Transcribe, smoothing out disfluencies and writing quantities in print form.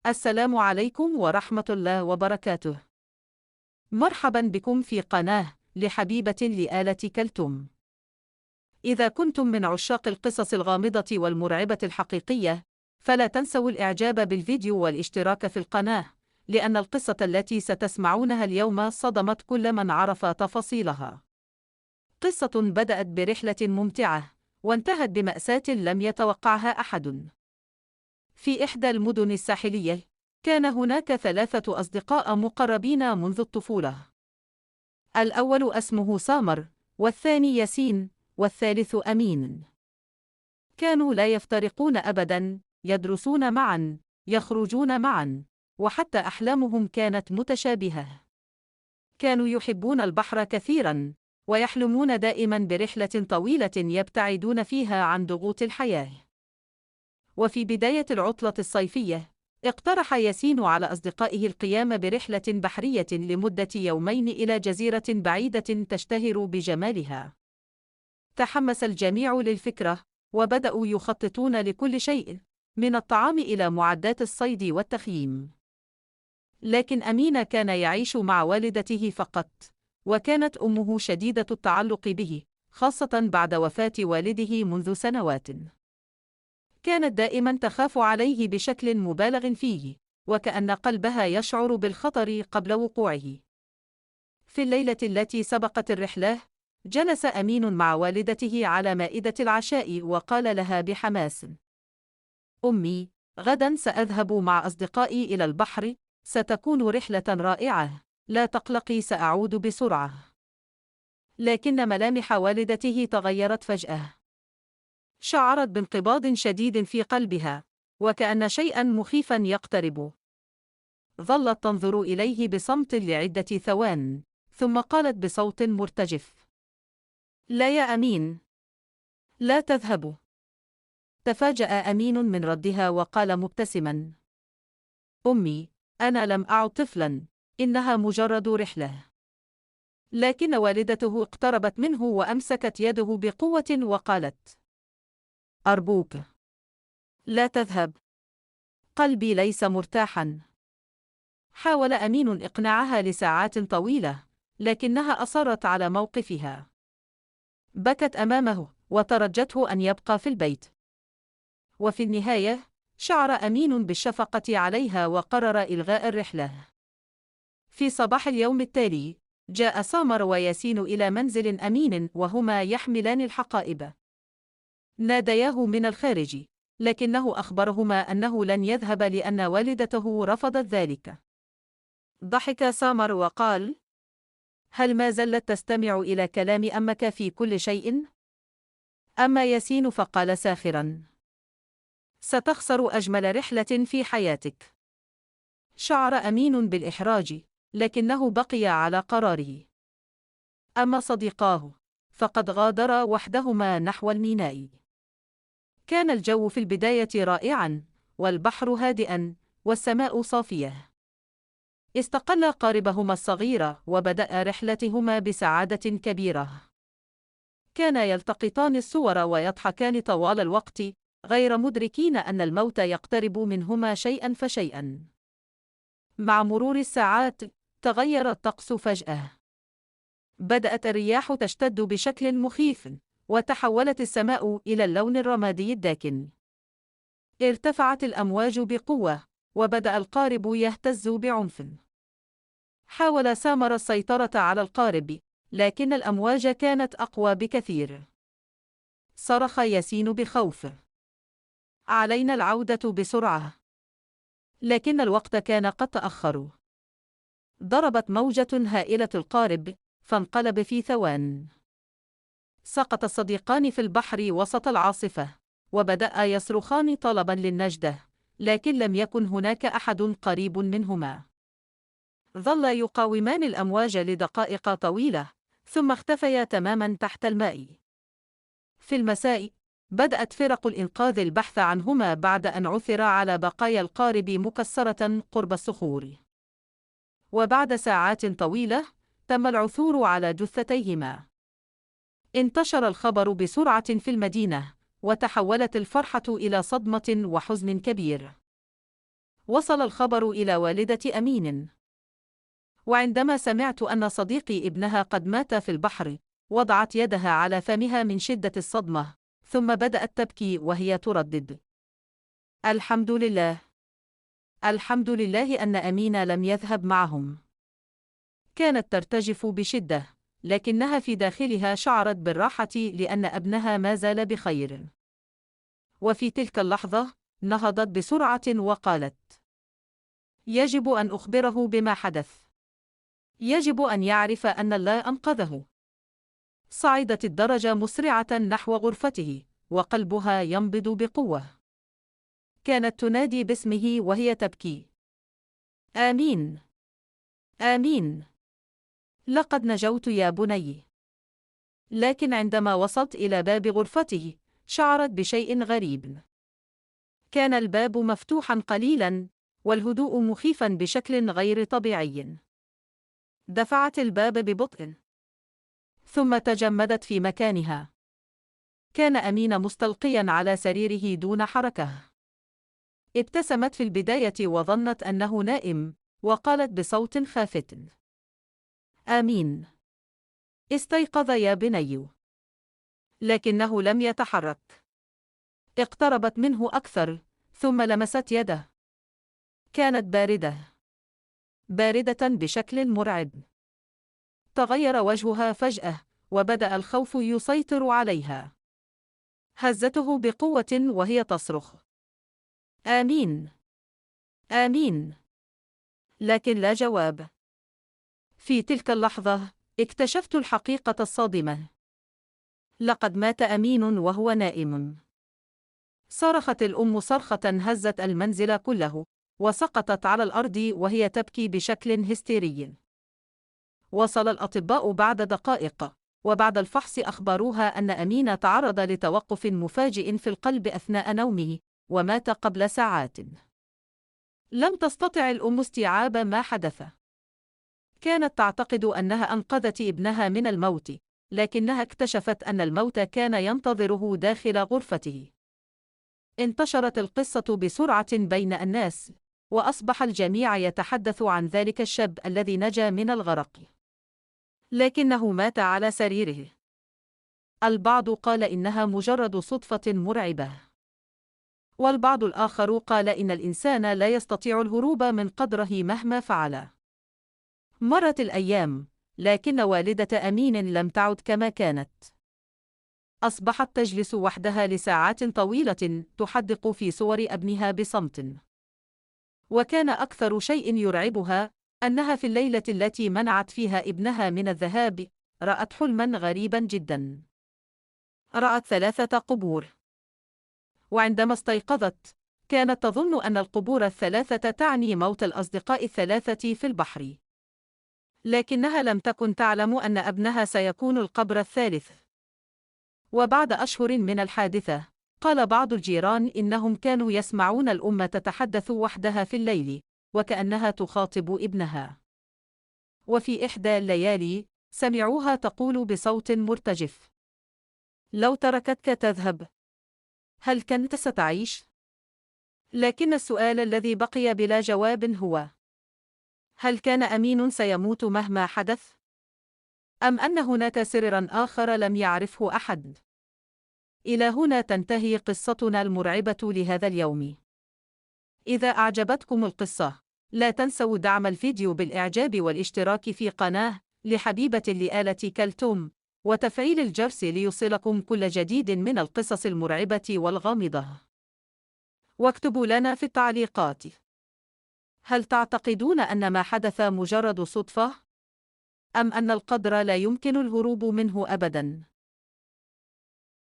السلام عليكم ورحمة الله وبركاته. مرحبا بكم في قناة لحبيبة لآلة كلثوم. إذا كنتم من عشاق القصص الغامضة والمرعبة الحقيقية، فلا تنسوا الإعجاب بالفيديو والاشتراك في القناة، لأن القصة التي ستسمعونها اليوم صدمت كل من عرف تفاصيلها. قصة بدأت برحلة ممتعة، وانتهت بمأساة لم يتوقعها أحد. في إحدى المدن الساحلية، كان هناك 3 أصدقاء مقربين منذ الطفولة. الأول اسمه سامر، والثاني ياسين، والثالث أمين. كانوا لا يفترقون أبداً، يدرسون معاً، يخرجون معاً، وحتى أحلامهم كانت متشابهة. كانوا يحبون البحر كثيراً، ويحلمون دائماً برحلة طويلة يبتعدون فيها عن ضغوط الحياة. وفي بداية العطلة الصيفية، اقترح ياسين على أصدقائه القيام برحلة بحرية لمدة يومين إلى جزيرة بعيدة تشتهر بجمالها. تحمس الجميع للفكرة، وبدأوا يخططون لكل شيء، من الطعام إلى معدات الصيد والتخييم. لكن أمين كان يعيش مع والدته فقط، وكانت أمه شديدة التعلق به، خاصة بعد وفاة والده منذ سنوات. كانت دائما تخاف عليه بشكل مبالغ فيه، وكأن قلبها يشعر بالخطر قبل وقوعه. في الليلة التي سبقت الرحلة، جلس أمين مع والدته على مائدة العشاء وقال لها بحماس: أمي، غدا سأذهب مع أصدقائي إلى البحر، ستكون رحلة رائعة، لا تقلقي سأعود بسرعة. لكن ملامح والدته تغيرت فجأة. شعرت بانقباض شديد في قلبها، وكأن شيئاً مخيفاً يقترب. ظلت تنظر إليه بصمت لعدة ثوان، ثم قالت بصوت مرتجف: لا يا أمين، لا تذهبوا. تفاجأ أمين من ردها وقال مبتسماً: أمي، أنا لم أعد طفلاً، إنها مجرد رحلة. لكن والدته اقتربت منه وأمسكت يده بقوة وقالت: أرجوك، لا تذهب. قلبي ليس مرتاحاً. حاول أمين إقناعها لساعات طويلة، لكنها أصرت على موقفها. بكت أمامه وترجته أن يبقى في البيت. وفي النهاية، شعر أمين بالشفقة عليها وقرر إلغاء الرحلة. في صباح اليوم التالي، جاء سامر وياسين إلى منزل أمين وهما يحملان الحقائب. نادياه من الخارج، لكنه أخبرهما أنه لن يذهب لأن والدته رفضت ذلك. ضحك سامر وقال: هل ما زلت تستمع إلى كلام أمك في كل شيء؟ أما ياسين فقال ساخراً: ستخسر أجمل رحلة في حياتك. شعر أمين بالإحراج، لكنه بقي على قراره. أما صديقاه، فقد غادرا وحدهما نحو الميناء. كان الجو في البداية رائعاً، والبحر هادئاً، والسماء صافية. استقل قاربهما الصغير وبدأ رحلتهما بسعادة كبيرة. كانا يلتقطان الصور ويضحكان طوال الوقت، غير مدركين أن الموت يقترب منهما شيئاً فشيئاً. مع مرور الساعات، تغير الطقس فجأة. بدأت الرياح تشتد بشكل مخيف، وتحولت السماء إلى اللون الرمادي الداكن. ارتفعت الأمواج بقوة، وبدأ القارب يهتز بعنف. حاول سامر السيطرة على القارب، لكن الأمواج كانت أقوى بكثير. صرخ ياسين بخوف: علينا العودة بسرعة. لكن الوقت كان قد تأخر. ضربت موجة هائلة القارب، فانقلب في ثوان. سقط الصديقان في البحر وسط العاصفة، وبدأ يصرخان طلبا للنجدة، لكن لم يكن هناك أحد قريب منهما. ظلا يقاومان الأمواج لدقائق طويلة، ثم اختفيا تماما تحت الماء. في المساء، بدأت فرق الإنقاذ البحث عنهما بعد أن عثر على بقايا القارب مكسرة قرب الصخور. وبعد ساعات طويلة، تم العثور على جثتيهما. انتشر الخبر بسرعة في المدينة، وتحولت الفرحة إلى صدمة وحزن كبير. وصل الخبر إلى والدة أمين، وعندما سمعت أن صديقي ابنها قد مات في البحر، وضعت يدها على فمها من شدة الصدمة، ثم بدأت تبكي وهي تردد: الحمد لله، الحمد لله أن أمين لم يذهب معهم. كانت ترتجف بشدة، لكنها في داخلها شعرت بالراحة لأن ابنها ما زال بخير. وفي تلك اللحظة نهضت بسرعة وقالت: يجب أن أخبره بما حدث. يجب أن يعرف أن الله أنقذه. صعدت الدرجة مسرعة نحو غرفته، وقلبها ينبض بقوة. كانت تنادي باسمه وهي تبكي: آمين، آمين، لقد نجوت يا بني. لكن عندما وصلت إلى باب غرفته، شعرت بشيء غريب. كان الباب مفتوحا قليلا، والهدوء مخيفا بشكل غير طبيعي. دفعت الباب ببطء، ثم تجمدت في مكانها. كان أمين مستلقيا على سريره دون حركة. ابتسمت في البداية وظنت أنه نائم، وقالت بصوت خافت: آمين، استيقظ يا بني. لكنه لم يتحرك. اقتربت منه أكثر، ثم لمست يده. كانت باردة بشكل مرعب. تغير وجهها فجأة، وبدأ الخوف يسيطر عليها. هزته بقوة وهي تصرخ: آمين، آمين، لكن لا جواب. في تلك اللحظة اكتشفت الحقيقة الصادمة: لقد مات أمين وهو نائم. صرخت الأم صرخة هزت المنزل كله، وسقطت على الأرض وهي تبكي بشكل هستيري. وصل الأطباء بعد دقائق، وبعد الفحص أخبروها أن أمين تعرض لتوقف مفاجئ في القلب أثناء نومه، ومات قبل ساعات. لم تستطع الأم استيعاب ما حدث. كانت تعتقد أنها أنقذت ابنها من الموت، لكنها اكتشفت أن الموت كان ينتظره داخل غرفته. انتشرت القصة بسرعة بين الناس، وأصبح الجميع يتحدث عن ذلك الشاب الذي نجا من الغرق، لكنه مات على سريره. البعض قال إنها مجرد صدفة مرعبة، والبعض الآخر قال إن الإنسان لا يستطيع الهروب من قدره مهما فعل. مرت الأيام، لكن والدة أمين لم تعد كما كانت. أصبحت تجلس وحدها لساعات طويلة تحدق في صور ابنها بصمت. وكان أكثر شيء يرعبها أنها في الليلة التي منعت فيها ابنها من الذهاب، رأت حلما غريبا جدا. رأت 3 قبور. وعندما استيقظت، كانت تظن أن القبور ال3 تعني موت الأصدقاء ال3 في البحر. لكنها لم تكن تعلم أن ابنها سيكون القبر الثالث. وبعد أشهر من الحادثة، قال بعض الجيران إنهم كانوا يسمعون الأم تتحدث وحدها في الليل، وكأنها تخاطب ابنها. وفي إحدى الليالي، سمعوها تقول بصوت مرتجف: لو تركتك تذهب، هل كنت ستعيش؟ لكن السؤال الذي بقي بلا جواب هو: هل كان أمين سيموت مهما حدث؟ أم أن هناك سرًا آخر لم يعرفه أحد؟ إلى هنا تنتهي قصتنا المرعبة لهذا اليوم. إذا أعجبتكم القصة، لا تنسوا دعم الفيديو بالإعجاب والاشتراك في قناة لحبيبة لآلة كلثوم، وتفعيل الجرس ليوصلكم كل جديد من القصص المرعبة والغامضة. واكتبوا لنا في التعليقات: هل تعتقدون أن ما حدث مجرد صدفة؟ أم أن القدر لا يمكن الهروب منه أبداً؟